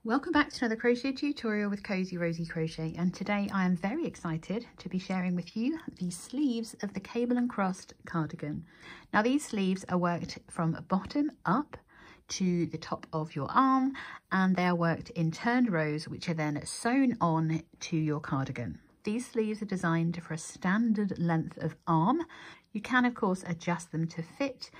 Welcome back to another crochet tutorial with Cosy Rosie Crochet, and today I am very excited to be sharing with you the sleeves of the cable and crossed cardigan. Now these sleeves are worked from bottom up to the top of your arm, and they are worked in turned rows which are then sewn on to your cardigan. These sleeves are designed for a standard length of arm. You can of course adjust them to fit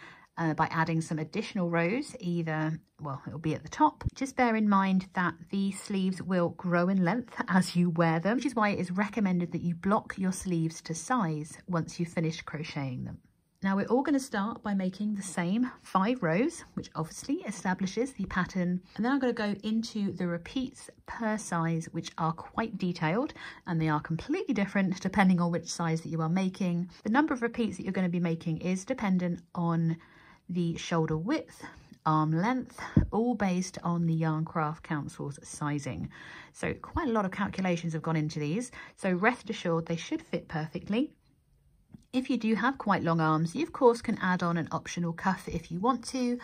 by adding some additional rows, either, well, it'll be at the top. Just bear in mind that the sleeves will grow in length as you wear them, which is why it is recommended that you block your sleeves to size once you've finished crocheting them. Now we're all going to start by making the same 5 rows, which obviously establishes the pattern. And then I'm going to go into the repeats per size, which are quite detailed, and they are completely different depending on which size that you are making. The number of repeats that you're going to be making is dependent on the shoulder width, arm length, all based on the Yarn Craft Council's sizing. So quite a lot of calculations have gone into these, so rest assured they should fit perfectly. If you do have quite long arms, you of course can add on an optional cuff if you want to.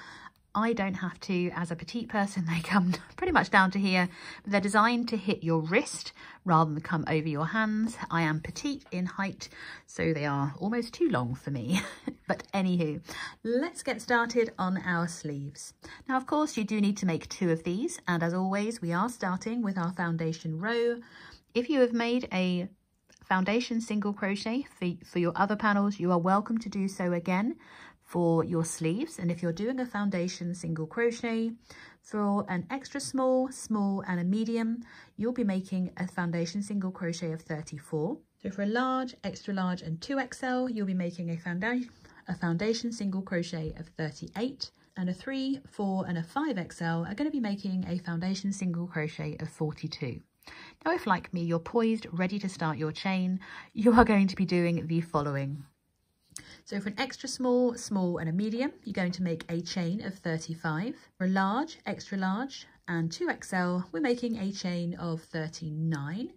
I don't have to. As a petite person, they come pretty much down to here, but they're designed to hit your wrist rather than come over your hands. I am petite in height, so they are almost too long for me. But anywho, let's get started on our sleeves. Now, of course, you do need to make 2 of these, and as always, we are starting with our foundation row. If you have made a foundation single crochet for your other panels, you are welcome to do so again for your sleeves. And if you're doing a foundation single crochet for an extra small, small and a medium, you'll be making a foundation single crochet of 34. So for a large, extra large and 2XL, you'll be making a foundation single crochet of 38, and a 3, 4 and a 5XL are going to be making a foundation single crochet of 42. Now if, like me, you're poised, ready to start your chain, you are going to be doing the following. So for an extra small, small and a medium, you're going to make a chain of 35. For a large, extra large and 2XL, we're making a chain of 39.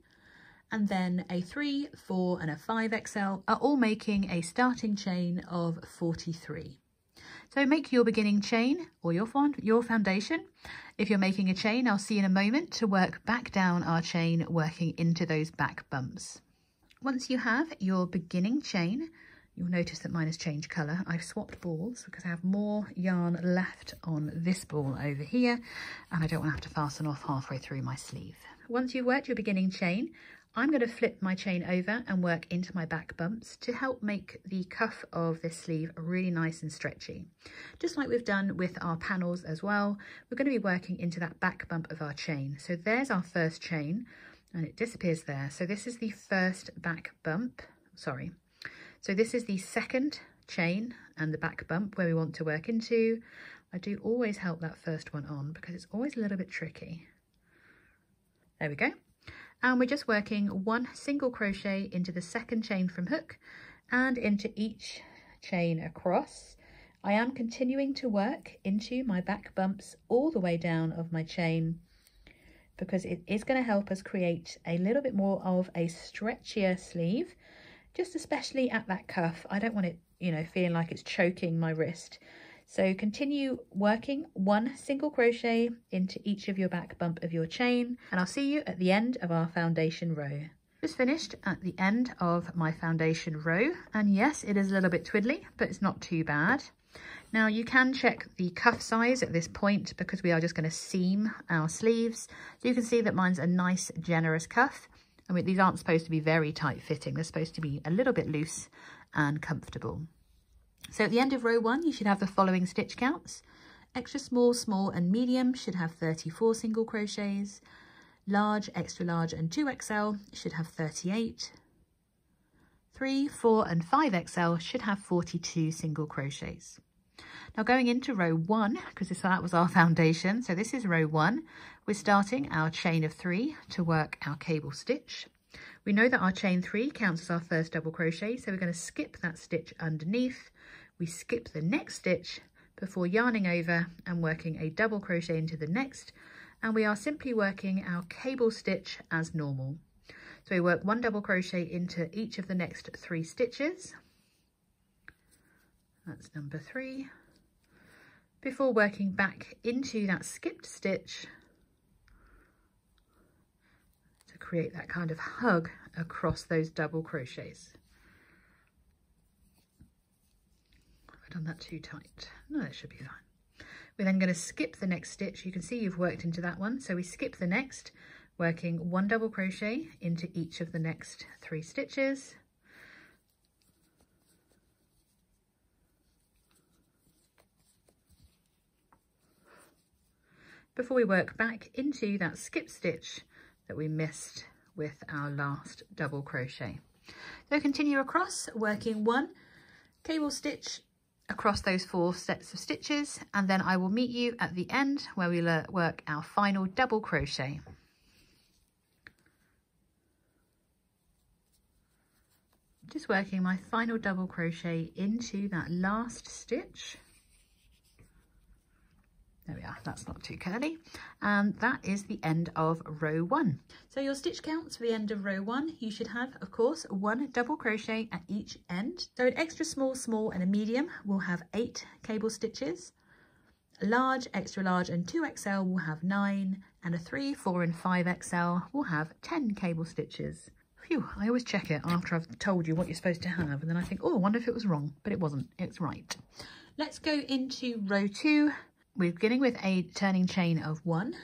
And then a 3, 4 and a 5XL are all making a starting chain of 43. So make your beginning chain or your foundation. If you're making a chain, I'll see you in a moment to work back down our chain, working into those back bumps. Once you have your beginning chain, you'll notice that mine has changed colour. I've swapped balls because I have more yarn left on this ball over here, and I don't want to have to fasten off halfway through my sleeve. Once you've worked your beginning chain, I'm going to flip my chain over and work into my back bumps to help make the cuff of this sleeve really nice and stretchy. Just like we've done with our panels as well, we're going to be working into that back bump of our chain. So there's our first chain and it disappears there. So this is the first back bump, sorry. So this is the second chain and the back bump where we want to work into. I do always help that first one on because it's always a little bit tricky. There we go. And we're just working 1 single crochet into the second chain from hook and into each chain across. I am continuing to work into my back bumps all the way down of my chain because it is going to help us create a little bit more of a stretchier sleeve, just especially at that cuff. I don't want it, you know, feeling like it's choking my wrist. So continue working 1 single crochet into each of your back bump of your chain, and I'll see you at the end of our foundation row. Just finished at the end of my foundation row, and yes, it is a little bit twiddly, but it's not too bad. Now you can check the cuff size at this point because we are just going to seam our sleeves. So you can see that mine's a nice generous cuff. I mean, these aren't supposed to be very tight fitting, they're supposed to be a little bit loose and comfortable. So at the end of row 1, you should have the following stitch counts. Extra small, small and medium should have 34 single crochets. Large, extra large and 2XL should have 38. 3, 4 and 5XL should have 42 single crochets. Now going into row 1, because that was our foundation, so this is row 1, we're starting our chain of 3 to work our cable stitch. We know that our chain 3 counts as our first double crochet, so we're going to skip that stitch underneath. We skip the next stitch before yarning over and working a double crochet into the next, and we are simply working our cable stitch as normal. So we work 1 double crochet into each of the next 3 stitches. That's number 3. Before working back into that skipped stitch create that kind of hug across those double crochets. Have I done that too tight? No, it should be fine. We're then going to skip the next stitch. You can see you've worked into that one, so we skip the next, working 1 double crochet into each of the next 3 stitches. Before we work back into that skip stitch that we missed with our last double crochet. So continue across, working 1 cable stitch across those 4 sets of stitches, and then I will meet you at the end where we'll work our final double crochet. Just working my final double crochet into that last stitch. There we are, that's not too curly. And that is the end of row 1. So your stitch counts for the end of row 1, you should have, of course, 1 double crochet at each end. So an extra small, small and a medium will have 8 cable stitches. A large, extra large and 2XL will have 9, and a 3, 4 and 5XL will have 10 cable stitches. Phew, I always check it after I've told you what you're supposed to have, and then I think, oh, I wonder if it was wrong, but it wasn't, it's right. Let's go into row 2. We're beginning with a turning chain of 1.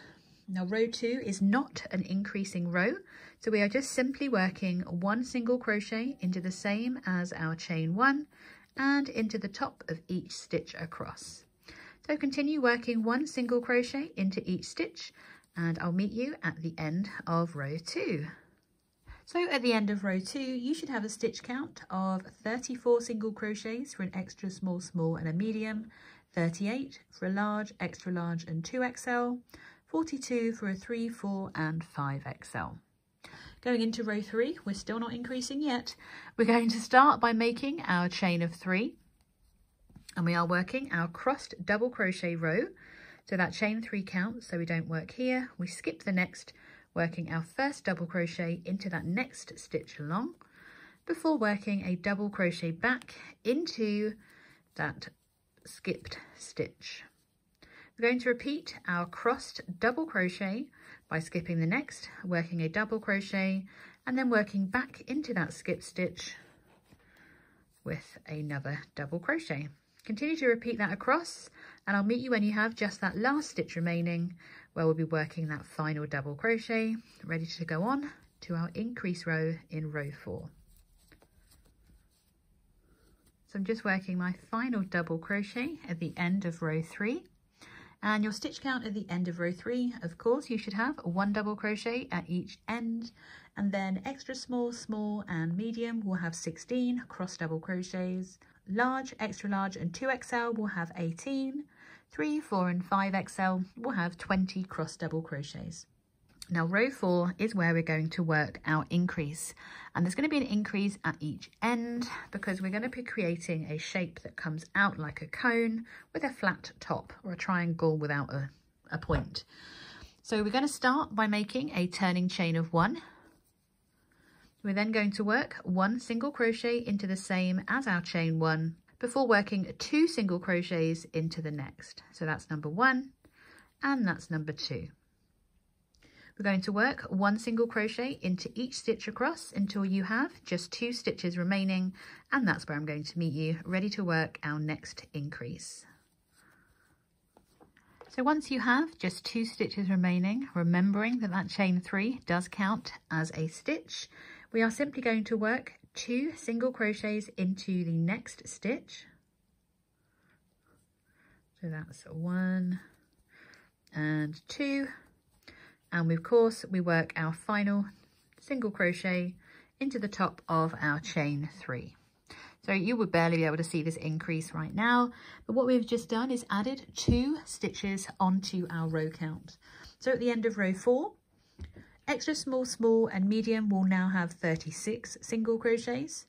Now row 2 is not an increasing row, so we are just simply working 1 single crochet into the same as our chain 1 and into the top of each stitch across. So continue working 1 single crochet into each stitch, and I'll meet you at the end of row 2. So at the end of row 2, you should have a stitch count of 34 single crochets for an extra small, small and a medium, 38 for a large, extra large and 2XL, 42 for a 3, 4 and 5XL. Going into row 3, we're still not increasing yet. We're going to start by making our chain of 3, and we are working our crossed double crochet row. So that chain 3 counts, so we don't work here. We skip the next, working our first double crochet into that next stitch along, before working a double crochet back into that skipped stitch. We're going to repeat our crossed double crochet by skipping the next, working a double crochet and then working back into that skip stitch with another double crochet. Continue to repeat that across, and I'll meet you when you have just that last stitch remaining, where we'll be working that final double crochet, ready to go on to our increase row in row 4. So I'm just working my final double crochet at the end of row 3, and your stitch count at the end of row 3, of course, you should have 1 double crochet at each end, and then extra small, small and medium will have 16 cross double crochets. Large, extra large and 2XL will have 18. 3, 4 and 5XL will have 20 cross double crochets. Now row 4 is where we're going to work our increase, and there's going to be an increase at each end because we're going to be creating a shape that comes out like a cone with a flat top, or a triangle without a point. So we're going to start by making a turning chain of 1. We're then going to work 1 single crochet into the same as our chain 1 before working 2 single crochets into the next. So that's number 1 and that's number 2. We're going to work 1 single crochet into each stitch across until you have just 2 stitches remaining, and that's where I'm going to meet you, ready to work our next increase. So once you have just 2 stitches remaining, remembering that that chain 3 does count as a stitch, we are simply going to work 2 single crochets into the next stitch. So that's 1 and 2. And of course, we work our final single crochet into the top of our chain 3. So you would barely be able to see this increase right now, but what we've just done is added 2 stitches onto our row count. So at the end of row 4, extra small, small and medium will now have 36 single crochets.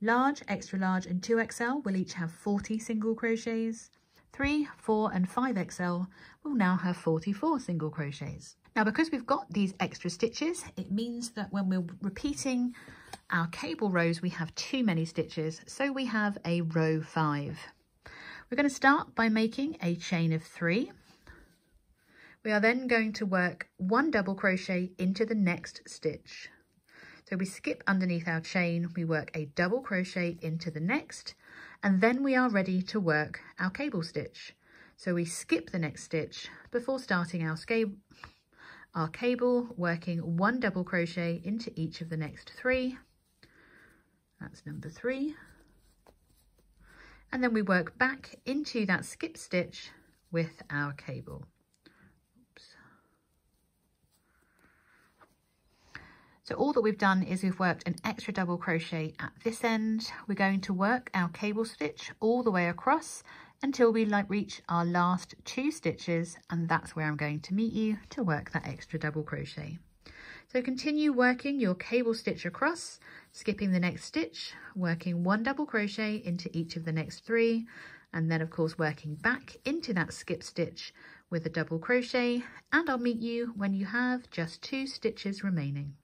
Large, extra large and 2XL will each have 40 single crochets. 3, 4 and 5XL will now have 44 single crochets. Now, because we've got these extra stitches, it means that when we're repeating our cable rows, we have too many stitches, so we have a row 5. We're going to start by making a chain of 3. We are then going to work 1 double crochet into the next stitch. So we skip underneath our chain, we work a double crochet into the next, and then we are ready to work our cable stitch. So we skip the next stitch before starting our cable, working 1 double crochet into each of the next 3. That's number 3. And then we work back into that skip stitch with our cable. So all that we've done is we've worked an extra double crochet at this end. We're going to work our cable stitch all the way across until we reach our last 2 stitches, and that's where I'm going to meet you to work that extra double crochet. So continue working your cable stitch across, skipping the next stitch, working 1 double crochet into each of the next 3, and then of course working back into that skip stitch with a double crochet, and I'll meet you when you have just 2 stitches remaining.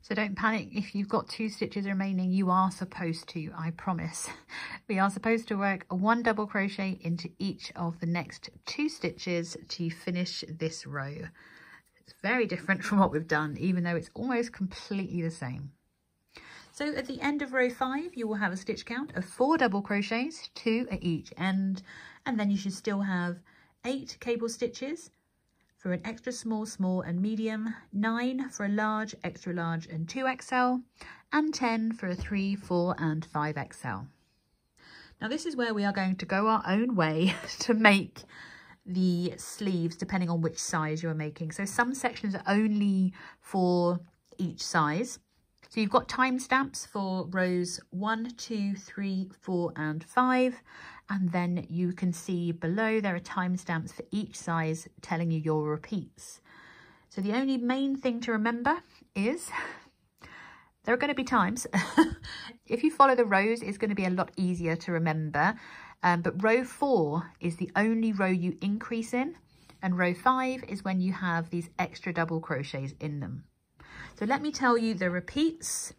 So don't panic if you've got 2 stitches remaining, you are supposed to, I promise. We are supposed to work 1 double crochet into each of the next 2 stitches to finish this row. It's very different from what we've done, even though it's almost completely the same. So at the end of row 5, you will have a stitch count of 4 double crochets, 2 at each end, and then you should still have 8 cable stitches for an extra small, small and medium, 9 for a large, extra large and 2XL, and 10 for a 3, 4 and 5XL. Now this is where we are going to go our own way to make the sleeves depending on which size you're making. So some sections are only for each size. So you've got timestamps for rows 1, 2, 3, 4 and 5. And then you can see below there are timestamps for each size telling you your repeats. So the only main thing to remember is there are going to be times. If you follow the rows, it's going to be a lot easier to remember. But row 4 is the only row you increase in, and row 5 is when you have these extra double crochets in them. So let me tell you the repeats,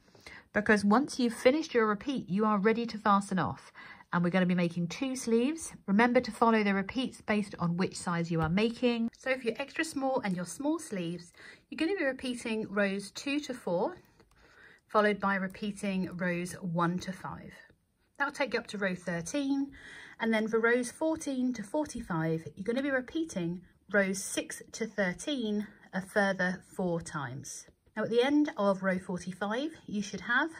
because once you've finished your repeat, you are ready to fasten off. And we're going to be making 2 sleeves. Remember to follow the repeats based on which size you are making. So for your extra small and your small sleeves, you're going to be repeating rows 2 to 4, followed by repeating rows 1 to 5. That'll take you up to row 13. And then for rows 14 to 45, you're going to be repeating rows 6 to 13 a further 4 times. Now at the end of row 45, you should have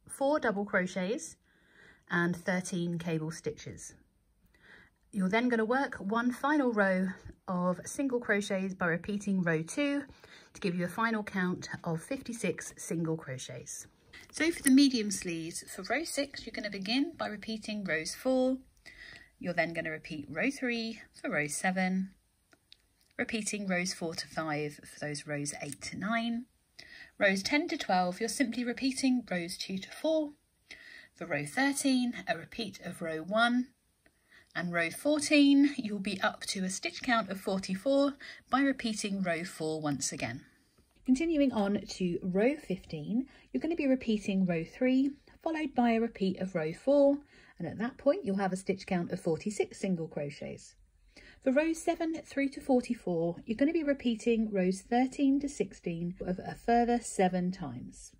4 double crochets and 13 cable stitches. You're then going to work 1 final row of single crochets by repeating row 2 to give you a final count of 56 single crochets. So for the medium sleeves, for row 6, you're going to begin by repeating rows 4. You're then going to repeat row 3 for row 7, repeating rows 4 to 5 for those rows 8 to 9. Rows 10 to 12, you're simply repeating rows 2 to 4. For row 13, a repeat of row 1, and row 14, you'll be up to a stitch count of 44 by repeating row 4 once again. Continuing on to row 15, you're going to be repeating row 3, followed by a repeat of row 4, and at that point you'll have a stitch count of 46 single crochets. For rows 7 through to 44, you're going to be repeating rows 13 to 16 of a further 7 times.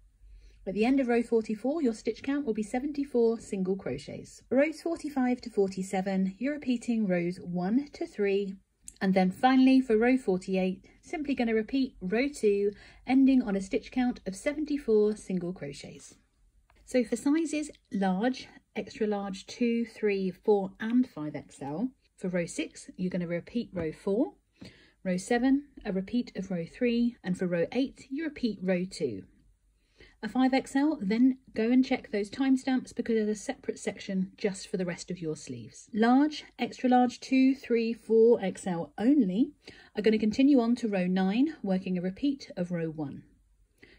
At the end of row 44, your stitch count will be 74 single crochets. For rows 45 to 47, you're repeating rows 1 to 3. And then finally for row 48, simply going to repeat row 2, ending on a stitch count of 74 single crochets. So for sizes large, extra large, 2, 3, 4 and 5XL, for row 6, you're going to repeat row 4. Row 7, a repeat of row 3. And for row 8, you repeat row 2. A 5XL, then go and check those timestamps because there's a separate section just for the rest of your sleeves. Large, extra large 2, 3, 4XL only are going to continue on to row 9, working a repeat of row 1.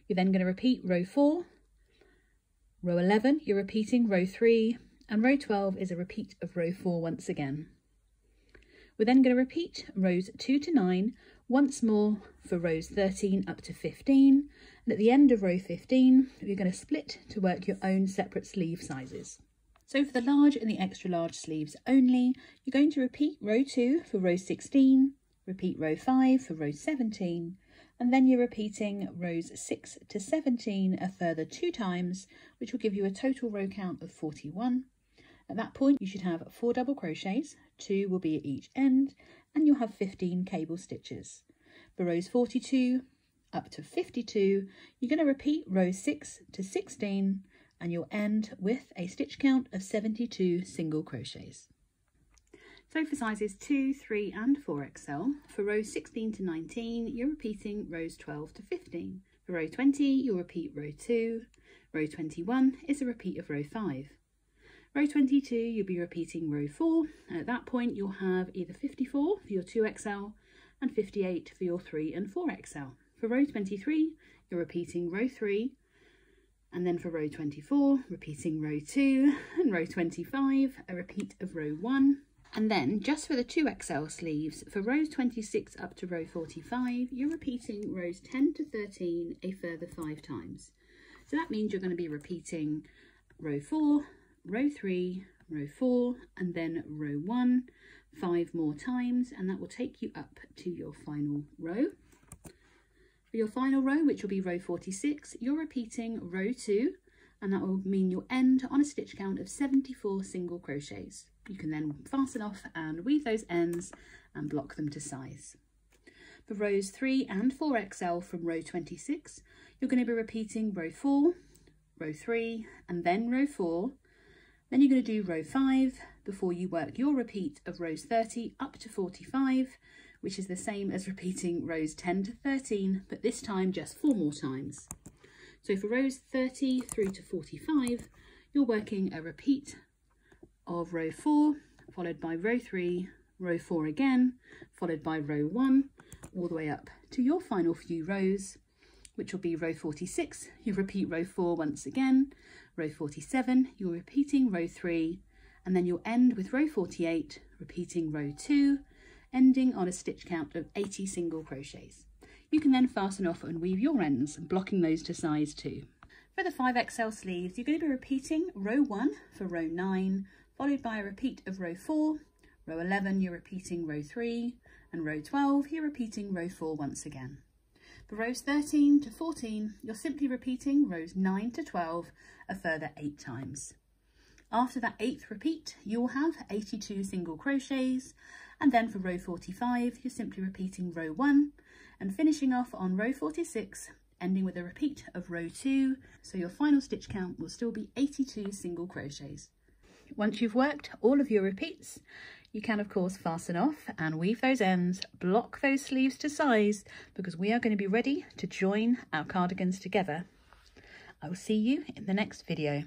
You're then going to repeat row 4. Row 11, you're repeating row 3, and row 12 is a repeat of row 4 once again. We're then going to repeat rows 2 to 9 once more for rows 13 up to 15, and at the end of row 15 you're going to split to work your own separate sleeve sizes. So for the large and the extra large sleeves only, you're going to repeat row 2 for row 16, repeat row 5 for row 17, and then you're repeating rows 6 to 17 a further 2 times, which will give you a total row count of 41. At that point, you should have 4 double crochets, 2 will be at each end, and you'll have 15 cable stitches. For rows 42 up to 52, you're going to repeat rows 6 to 16, and you'll end with a stitch count of 72 single crochets. So for sizes 2, 3 and 4XL, for rows 16 to 19, you're repeating rows 12 to 15. For row 20, you'll repeat row 2. Row 21 is a repeat of row 5. Row 22, you'll be repeating row 4, and at that point you'll have either 54 for your 2XL and 58 for your 3 and 4XL. For row 23, you're repeating row 3, and then for row 24, repeating row 2, and row 25, a repeat of row 1. And then just for the 2XL sleeves, for rows 26 up to row 45, you're repeating rows 10 to 13 a further 5 times. So that means you're going to be repeating row 4, row 3, row 4, and then row 1 5 more times, and that will take you up to your final row. For your final row, which will be row 46, you're repeating row 2, and that will mean you'll end on a stitch count of 74 single crochets. You can then fasten off and weave those ends and block them to size. For rows 3 and 4XL from row 26, you're going to be repeating row 4, row 3, and then row 4. Then you're going to do row 5 before you work your repeat of rows 30 up to 45, which is the same as repeating rows 10 to 13, but this time just 4 more times. So for rows 30 through to 45, you're working a repeat of row 4, followed by row 3, row 4 again, followed by row 1, all the way up to your final few rows, which will be row 46, you repeat row 4 once again, row 47, you're repeating row 3, and then you'll end with row 48, repeating row 2, ending on a stitch count of 80 single crochets. You can then fasten off and weave your ends, blocking those to size 2. For the 5XL sleeves, you're going to be repeating row 1 for row 9, followed by a repeat of row 4, row 11 you're repeating row 3, and row 12 you're repeating row 4 once again. For rows 13 to 14, you're simply repeating rows 9 to 12 a further 8 times. After that 8th repeat, you'll have 82 single crochets, and then for row 45, you're simply repeating row 1 and finishing off on row 46, ending with a repeat of row 2, so your final stitch count will still be 82 single crochets. Once you've worked all of your repeats, you can of course fasten off and weave those ends, block those sleeves to size, because we are going to be ready to join our cardigans together. I will see you in the next video.